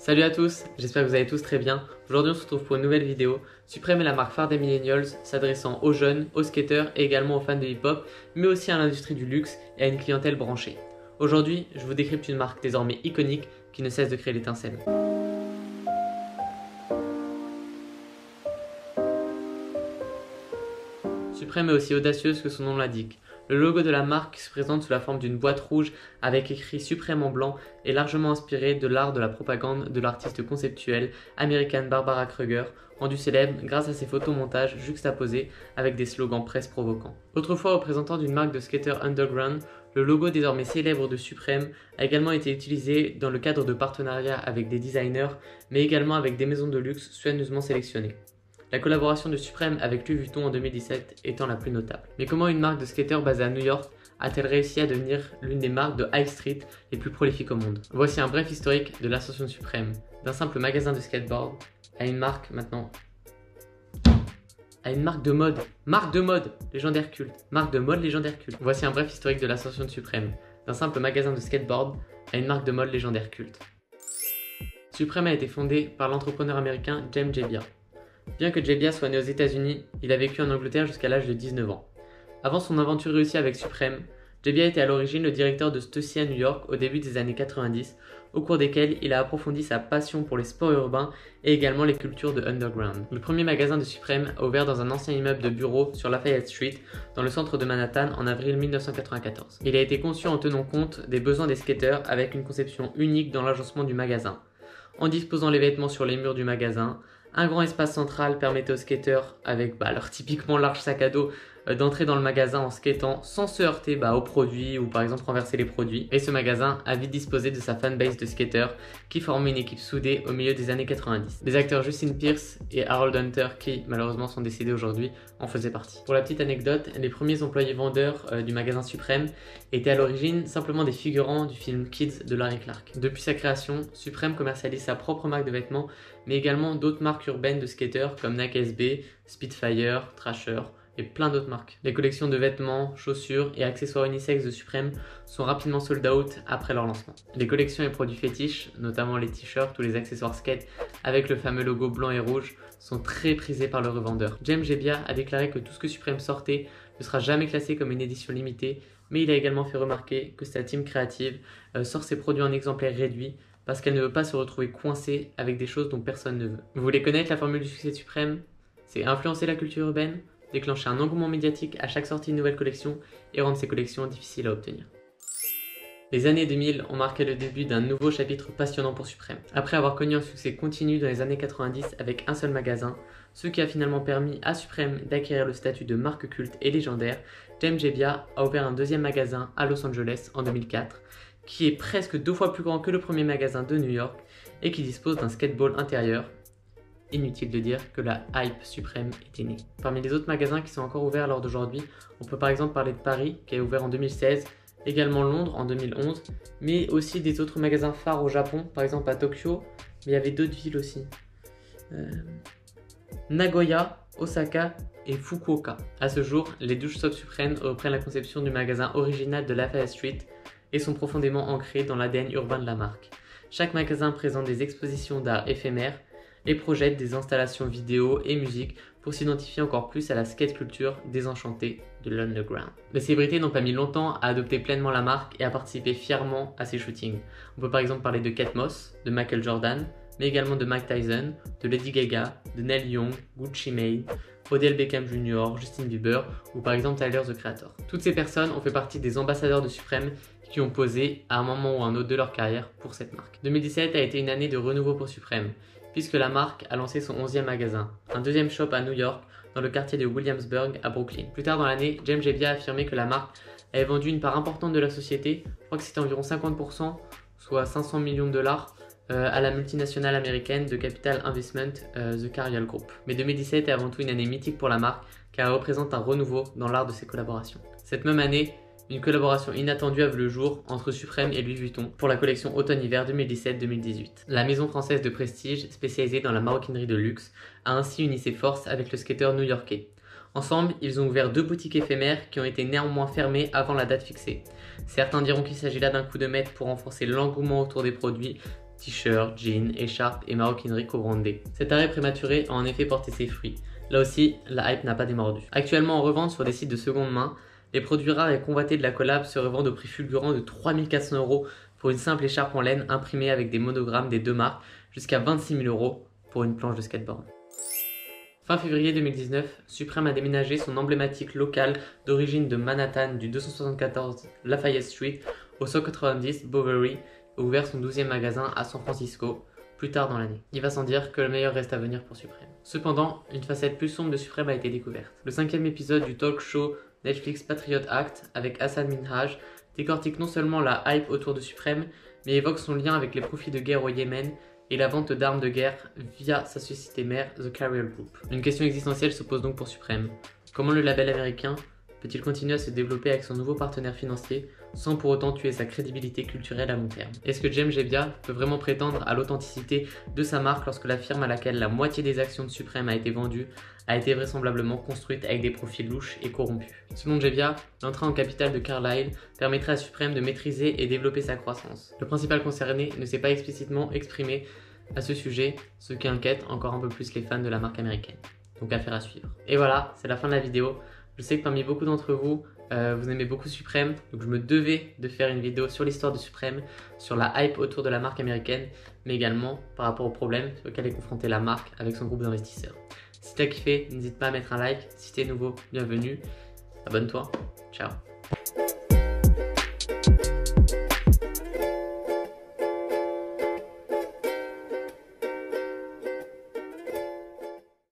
Salut à tous, j'espère que vous allez tous très bien. Aujourd'hui on se retrouve pour une nouvelle vidéo. Supreme est la marque phare des millennials, s'adressant aux jeunes, aux skateurs et également aux fans de hip-hop, mais aussi à l'industrie du luxe et à une clientèle branchée. Aujourd'hui, je vous décrypte une marque désormais iconique qui ne cesse de créer l'étincelle. Supreme est aussi audacieuse que son nom l'indique. Le logo de la marque, qui se présente sous la forme d'une boîte rouge avec écrit Supreme en blanc, est largement inspiré de l'art de la propagande de l'artiste conceptuelle américaine Barbara Kruger, rendue célèbre grâce à ses photomontages juxtaposés avec des slogans presse provocants. Autrefois représentant d'une marque de skater underground, le logo désormais célèbre de Supreme a également été utilisé dans le cadre de partenariats avec des designers, mais également avec des maisons de luxe soigneusement sélectionnées. La collaboration de Supreme avec Louis Vuitton en 2017 étant la plus notable. Mais comment une marque de skater basée à New York a-t-elle réussi à devenir l'une des marques de high street les plus prolifiques au monde? Voici un bref historique de l'ascension de Supreme, d'un simple magasin de skateboard à une marque maintenant... à une marque de mode. Marque de mode, légendaire culte. Marque de mode, légendaire culte. Voici un bref historique de l'ascension de Supreme, d'un simple magasin de skateboard à une marque de mode légendaire culte. Supreme a été fondé par l'entrepreneur américain James Jebbia. Bien que Jebbia soit né aux États-Unis, il a vécu en Angleterre jusqu'à l'âge de 19 ans. Avant son aventure réussie avec Supreme, Jebbia était à l'origine le directeur de Stussy à New York au début des années 90, au cours desquels il a approfondi sa passion pour les sports urbains et également les cultures de underground. Le premier magasin de Supreme a ouvert dans un ancien immeuble de bureaux sur Lafayette Street, dans le centre de Manhattan, en avril 1994. Il a été conçu en tenant compte des besoins des skateurs avec une conception unique dans l'agencement du magasin. En disposant les vêtements sur les murs du magasin, un grand espace central permettait aux skateurs, avec leur typiquement large sac à dos, d'entrer dans le magasin en skatant sans se heurter aux produits ou par exemple renverser les produits. Et ce magasin a vite disposé de sa fanbase de skateurs qui formait une équipe soudée au milieu des années 90. Les acteurs Justin Pierce et Harold Hunter, qui malheureusement sont décédés aujourd'hui, en faisaient partie. Pour la petite anecdote, les premiers employés vendeurs du magasin Supreme étaient à l'origine simplement des figurants du film Kids de Larry Clark. Depuis sa création, Supreme commercialise sa propre marque de vêtements, mais également d'autres marques urbaines de skateurs comme Nike SB, Spitfire, Thrasher, et plein d'autres marques. Les collections de vêtements, chaussures et accessoires unisexes de Supreme sont rapidement sold out après leur lancement. Les collections et produits fétiches, notamment les t-shirts ou les accessoires skate avec le fameux logo blanc et rouge, sont très prisés par le revendeur. James Jebbia a déclaré que tout ce que Supreme sortait ne sera jamais classé comme une édition limitée, mais il a également fait remarquer que sa team créative sort ses produits en exemplaires réduits parce qu'elle ne veut pas se retrouver coincée avec des choses dont personne ne veut. Vous voulez connaître la formule du succès de Supreme? C'est influencer la culture urbaine, déclencher un engouement médiatique à chaque sortie de nouvelle collection et rendre ces collections difficiles à obtenir. Les années 2000 ont marqué le début d'un nouveau chapitre passionnant pour Supreme. Après avoir connu un succès continu dans les années 90 avec un seul magasin, ce qui a finalement permis à Supreme d'acquérir le statut de marque culte et légendaire, James Jebbia a ouvert un deuxième magasin à Los Angeles en 2004, qui est presque 2 fois plus grand que le premier magasin de New York et qui dispose d'un skateball intérieur. Inutile de dire que la hype Supreme était née. Parmi les autres magasins qui sont encore ouverts à l'heure d'aujourd'hui, on peut par exemple parler de Paris, qui a ouvert en 2016, également Londres en 2011, mais aussi des autres magasins phares au Japon, par exemple à Tokyo, mais il y avait d'autres villes aussi. Nagoya, Osaka et Fukuoka. À ce jour, les 12 shops Supreme reprennent la conception du magasin original de Lafayette Street et sont profondément ancrés dans l'ADN urbain de la marque. Chaque magasin présente des expositions d'art éphémères et projette des installations vidéo et musique pour s'identifier encore plus à la skate culture désenchantée de l'underground. Les célébrités n'ont pas mis longtemps à adopter pleinement la marque et à participer fièrement à ses shootings. On peut par exemple parler de Kate Moss, de Michael Jordan, mais également de Mike Tyson, de Lady Gaga, de Neil Young, Gucci Mane, Odell Beckham Jr., Justin Bieber ou par exemple Tyler the Creator. Toutes ces personnes ont fait partie des ambassadeurs de Supreme qui ont posé à un moment ou un autre de leur carrière pour cette marque. 2017 a été une année de renouveau pour Supreme, puisque la marque a lancé son 11e magasin, un deuxième shop à New York, dans le quartier de Williamsburg à Brooklyn. Plus tard dans l'année, James Jebbia a affirmé que la marque avait vendu une part importante de la société, je crois que c'était environ 50%, soit 500 millions de dollars, à la multinationale américaine de capital investment The Carlyle Group. Mais 2017 est avant tout une année mythique pour la marque, car elle représente un renouveau dans l'art de ses collaborations. Cette même année, une collaboration inattendue a vu le jour entre Supreme et Louis Vuitton pour la collection automne-hiver 2017-2018. La maison française de prestige, spécialisée dans la maroquinerie de luxe, a ainsi uni ses forces avec le skateur new-yorkais. Ensemble, ils ont ouvert 2 boutiques éphémères qui ont été néanmoins fermées avant la date fixée. Certains diront qu'il s'agit là d'un coup de maître pour renforcer l'engouement autour des produits, t-shirts, jeans, écharpes et maroquinerie co-brandées. Cet arrêt prématuré a en effet porté ses fruits. Là aussi, la hype n'a pas démordu. Actuellement en revente sur des sites de seconde main, les produits rares et convoités de la collab se revendent au prix fulgurant de 3400 € pour une simple écharpe en laine imprimée avec des monogrammes des deux marques, jusqu'à 26 000 € pour une planche de skateboard. Fin février 2019, Supreme a déménagé son emblématique local d'origine de Manhattan du 274 Lafayette Street au 190 Bovary et ouvert son 12e magasin à San Francisco plus tard dans l'année. Il va sans dire que le meilleur reste à venir pour Supreme. Cependant, une facette plus sombre de Supreme a été découverte. Le 5e épisode du talk show Netflix Patriot Act avec Hassan Minhaj décortique non seulement la hype autour de Supreme, mais évoque son lien avec les profits de guerre au Yémen et la vente d'armes de guerre via sa société mère The Carrier Group. Une question existentielle se pose donc pour Supreme. Comment le label américain peut-il continuer à se développer avec son nouveau partenaire financier sans pour autant tuer sa crédibilité culturelle à long terme? Est-ce que Jem Gebbia peut vraiment prétendre à l'authenticité de sa marque lorsque la firme à laquelle la moitié des actions de Supreme a été vendue a été vraisemblablement construite avec des profils louches et corrompus? Selon Gebbia, l'entrée en capital de Carlyle permettrait à Supreme de maîtriser et développer sa croissance. Le principal concerné ne s'est pas explicitement exprimé à ce sujet, ce qui inquiète encore un peu plus les fans de la marque américaine. Donc affaire à suivre. Et voilà, c'est la fin de la vidéo. Je sais que parmi beaucoup d'entre vous, vous aimez beaucoup Supreme, donc je me devais de faire une vidéo sur l'histoire de Supreme, sur la hype autour de la marque américaine, mais également par rapport aux problèmes auxquels est confrontée la marque avec son groupe d'investisseurs. Si t'as kiffé, n'hésite pas à mettre un like. Si t'es nouveau, bienvenue. Abonne-toi. Ciao.